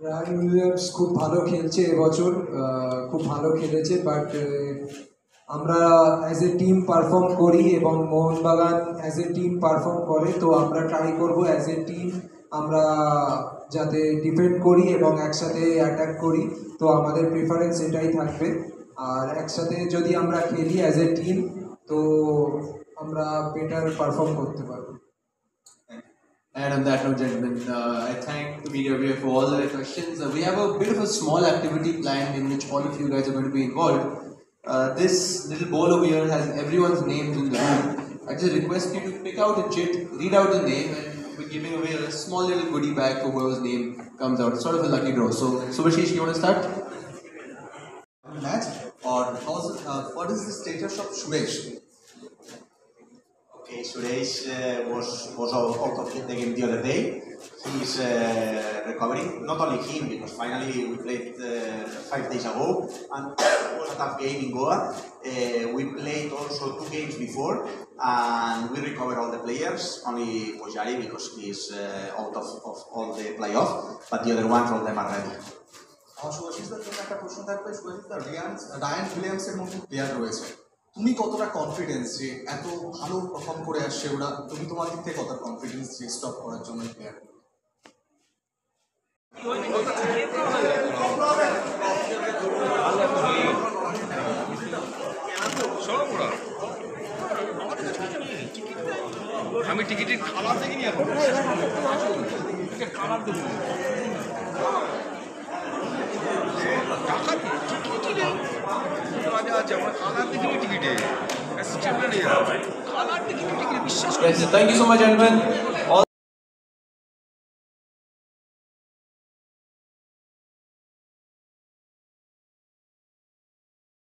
Ryan Williams খুব ভালো খেলছে এবছর, খুব ভালো খেলেছে, বাট আমরা অ্যাজ এ টিম পারফর্ম করি এবং Mohun Bagan as a team perform করে, তো আমরা ট্রাই করব অ্যাজ এ টিম আমরা যাতে ডিফেন্ড করি এবং একসাথে অ্যাটাক করি। তো আমাদের প্রিফারেন্স এটাই থাকবে, আর একসাথে যদি আমরা খেলি অ্যাজ এ টিম তো আমরা বেটার পারফর্ম করতে পারবো। And on that note, gentlemen, I thank the media viewer for all their questions. We have a bit of a small activity planned in which all of you guys are going to be involved. This little ball over here has everyone's names in the room. I just request you to pick out a chit, read out the name, and we're giving away a small little goodie bag for whoever's name comes out. It's sort of a lucky draw. So, Subhashish, you want to start? Match, or what is the status of Suresh? Okay, Suresh was out of the game the other day. He's recovering. Not only him, because finally we played 5 days ago, and it was a tough game in Goa. We played also 2 games before, and we recovered all the players. Only Pojari, because he's out of all the playoff, but the other ones, all them are ready. সুভাষিসদার জন্য একটা প্রশ্ন থাকবে। সুভাষিসদা, Ryan উইলিয়ামসের মধ্যে player রয়েছে, তুমি কতটা confidence যে এত ভালো পারফর্ম করে আসছে ওরা, তুমি তোমার দিক থেকে কতটা কনফিডেন্স যে স্টপ করার জন্য প্লেয়ার? আমি টিকিটের কালার দেখিনি এখন, কালার দেখিনি Thank you so much, gentlemen.